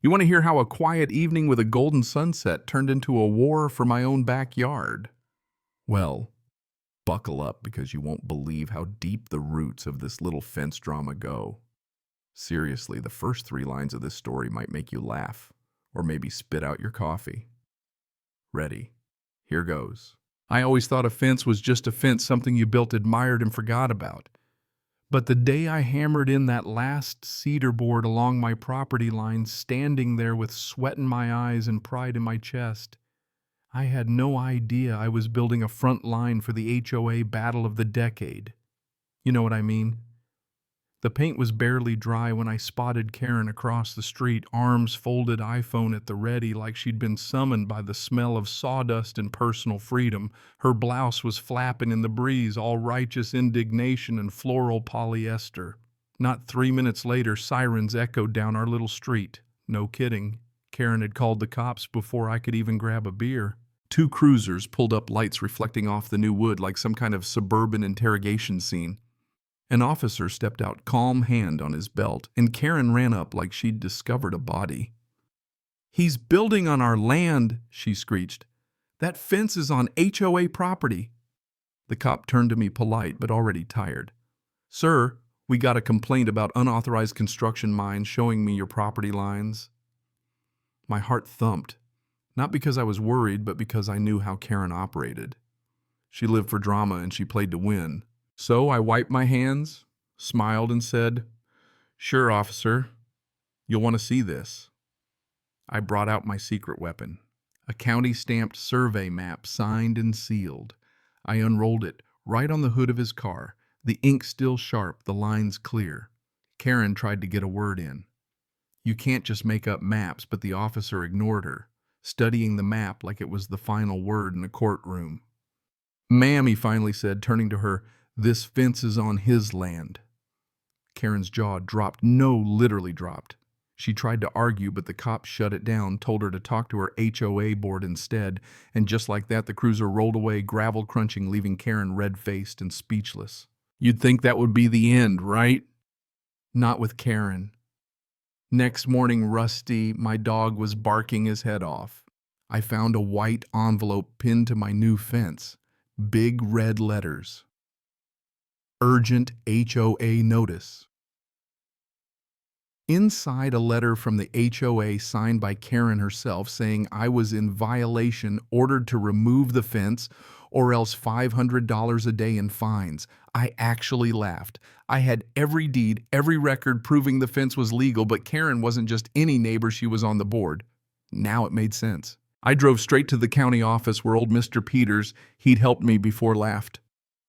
You want to hear how a quiet evening with a golden sunset turned into a war for my own backyard? Well, buckle up because you won't believe how deep the roots of this little fence drama go. Seriously, the first 3 lines of this story might make you laugh, or maybe spit out your coffee. Ready? Here goes. I always thought a fence was just a fence, something you built, admired, and forgot about. But the day I hammered in that last cedar board along my property line, standing there with sweat in my eyes and pride in my chest, I had no idea I was building a front line for the HOA battle of the decade. You know what I mean? The paint was barely dry when I spotted Karen across the street, arms folded, iPhone at the ready, like she'd been summoned by the smell of sawdust and personal freedom. Her blouse was flapping in the breeze, all righteous indignation and floral polyester. Not 3 minutes later, sirens echoed down our little street. No kidding. Karen had called the cops before I could even grab a beer. 2 cruisers pulled up, lights reflecting off the new wood like some kind of suburban interrogation scene. An officer stepped out, calm hand on his belt, and Karen ran up like she'd discovered a body. "He's building on our land," she screeched. "That fence is on HOA property." The cop turned to me, polite but already tired. "Sir, we got a complaint about unauthorized construction mines showing me your property lines." My heart thumped, not because I was worried, but because I knew how Karen operated. She lived for drama and she played to win. So I wiped my hands, smiled, and said, "Sure, officer. You'll want to see this." I brought out my secret weapon, a county-stamped survey map signed and sealed. I unrolled it right on the hood of his car, the ink still sharp, the lines clear. Karen tried to get a word in. You can't just make up maps, but the officer ignored her, studying the map like it was the final word in a courtroom. "Ma'am," he finally said, turning to her, "this fence is on his land." Karen's jaw dropped. No, literally dropped. She tried to argue, but the cop shut it down, told her to talk to her HOA board instead, and just like that, the cruiser rolled away, gravel crunching, leaving Karen red-faced and speechless. You'd think that would be the end, right? Not with Karen. Next morning, Rusty, my dog, was barking his head off. I found a white envelope pinned to my new fence. Big red letters. Urgent HOA notice. Inside, a letter from the HOA signed by Karen herself saying I was in violation, ordered to remove the fence, or else $500 a day in fines. I actually laughed. I had every deed, every record proving the fence was legal, but Karen wasn't just any neighbor, she was on the board. Now it made sense. I drove straight to the county office where old Mr. Peters, he'd helped me before, laughed.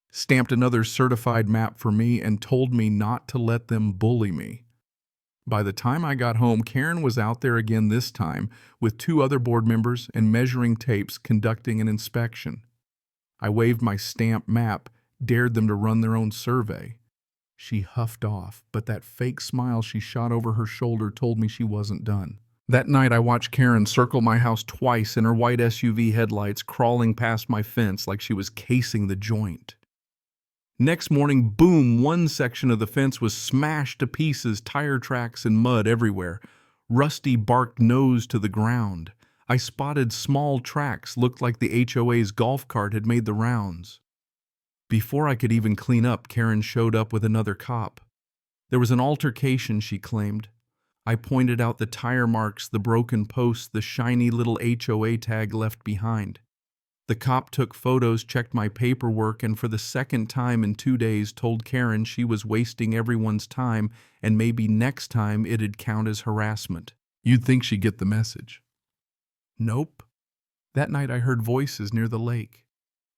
Stamped another certified map for me and told me not to let them bully me. By the time I got home, Karen was out there again, this time with 2 other board members and measuring tapes, conducting an inspection. I waved my stamped map, dared them to run their own survey. She huffed off, but that fake smile she shot over her shoulder told me she wasn't done. That night, I watched Karen circle my house twice in her white SUV headlights, crawling past my fence like she was casing the joint. Next morning, boom, one section of the fence was smashed to pieces, tire tracks and mud everywhere. Rusty barked nose to the ground. I spotted small tracks, looked like the HOA's golf cart had made the rounds. Before I could even clean up, Karen showed up with another cop. There was an altercation, she claimed. I pointed out the tire marks, the broken posts, the shiny little HOA tag left behind. The cop took photos, checked my paperwork, and for the second time in 2 days told Karen she was wasting everyone's time and maybe next time it'd count as harassment. You'd think she'd get the message. Nope. That night I heard voices near the lake.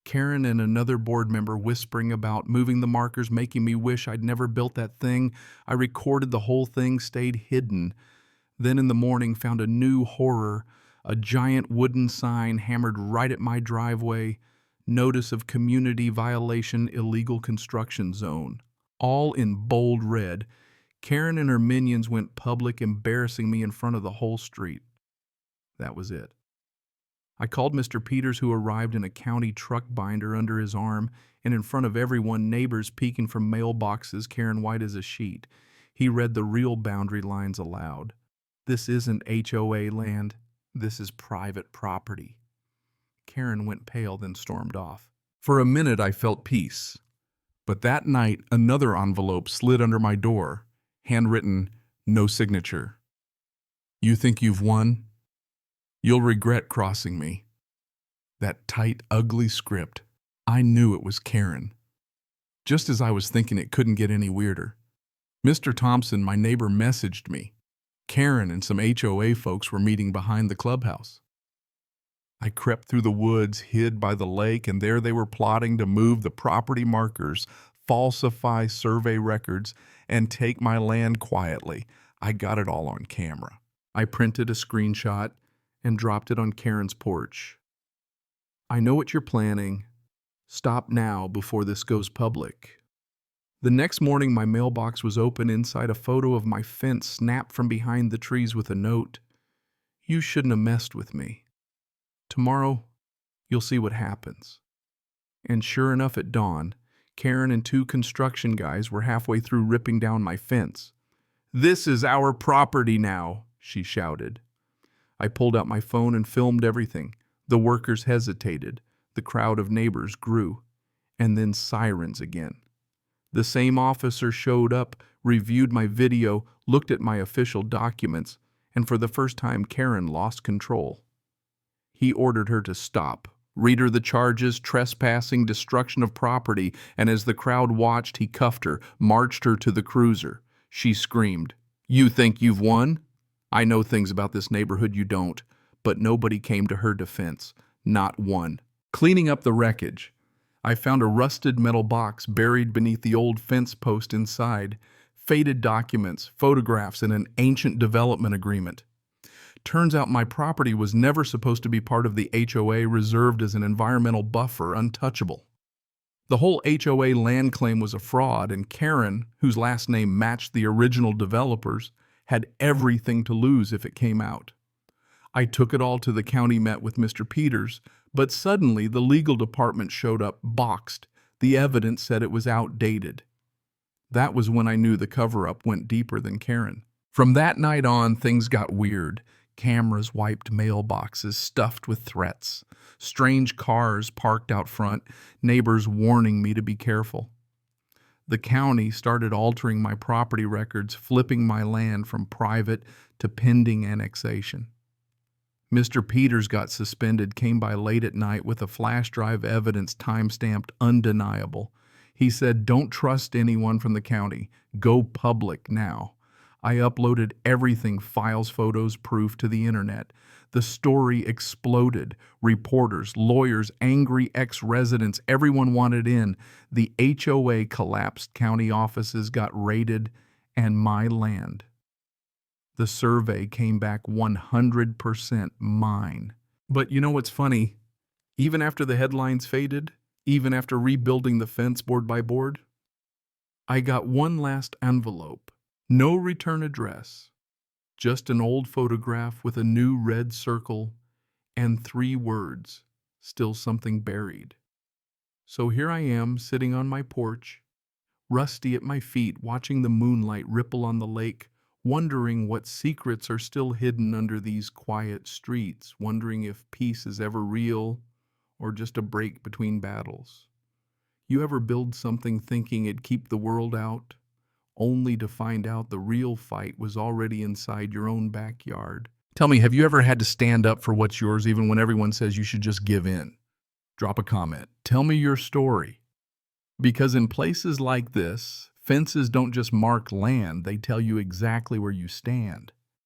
Karen and another board member whispering about moving the markers, making me wish I'd never built that thing. I recorded the whole thing, stayed hidden. Then in the morning found a new horror. A giant wooden sign hammered right at my driveway. Notice of community violation, illegal construction zone. All in bold red. Karen and her minions went public, embarrassing me in front of the whole street. That was it. I called Mr. Peters, who arrived in a county truck binder under his arm, and in front of everyone, neighbors peeking from mailboxes, Karen white as a sheet. He read the real boundary lines aloud. This isn't HOA land. This is private property." Karen went pale, then stormed off. For a minute, I felt peace. But that night, another envelope slid under my door, handwritten, "No signature." "You think you've won? You'll regret crossing me." That tight, ugly script. I knew it was Karen. Just as I was thinking it couldn't get any weirder. Mr. Thompson, my neighbor, messaged me. Karen and some HOA folks were meeting behind the clubhouse. I crept through the woods, hid by the lake, and there they were plotting to move the property markers, falsify survey records, and take my land quietly. I got it all on camera. I printed a screenshot and dropped it on Karen's porch. "I know what you're planning. Stop now before this goes public." The next morning, my mailbox was open. Inside, a photo of my fence snapped from behind the trees with a note. "You shouldn't have messed with me. Tomorrow, you'll see what happens." And sure enough, at dawn, Karen and two construction guys were halfway through ripping down my fence. "This is our property now," she shouted. I pulled out my phone and filmed everything. The workers hesitated. The crowd of neighbors grew. And then sirens again. The same officer showed up, reviewed my video, looked at my official documents, and for the first time, Karen lost control. He ordered her to stop, read her the charges: trespassing, destruction of property, and as the crowd watched, he cuffed her, marched her to the cruiser. She screamed, "You think you've won? I know things about this neighborhood you don't." But nobody came to her defense. Not one. Cleaning up the wreckage, I found a rusted metal box buried beneath the old fence post inside, faded documents, photographs, and an ancient development agreement. Turns out my property was never supposed to be part of the HOA, reserved as an environmental buffer, untouchable. The whole HOA land claim was a fraud, and Karen, whose last name matched the original developers, had everything to lose if it came out. I took it all to the county, met with Mr. Peters, but suddenly the legal department showed up, boxed. The evidence said it was outdated. That was when I knew the cover-up went deeper than Karen. From that night on, things got weird. Cameras wiped mailboxes stuffed with threats. Strange cars parked out front, neighbors warning me to be careful. The county started altering my property records, flipping my land from private to pending annexation. Mr. Peters got suspended, came by late at night with a flash drive evidence time-stamped undeniable. He said, "Don't trust anyone from the county. Go public now." I uploaded everything, files, photos, proof, to the internet. The story exploded. Reporters, lawyers, angry ex-residents, everyone wanted in. The HOA collapsed, county offices got raided, and my land. The survey came back 100% mine. But you know what's funny? Even after the headlines faded, even after rebuilding the fence board by board, I got one last envelope. No return address, just an old photograph with a new red circle and 3 words, "Still something buried." So here I am, sitting on my porch, Rusty at my feet, watching the moonlight ripple on the lake, wondering what secrets are still hidden under these quiet streets, wondering if peace is ever real or just a break between battles. You ever build something thinking it'd keep the world out, only to find out the real fight was already inside your own backyard? Tell me, have you ever had to stand up for what's yours even when everyone says you should just give in? Drop a comment. Tell me your story. Because in places like this, fences don't just mark land, they tell you exactly where you stand.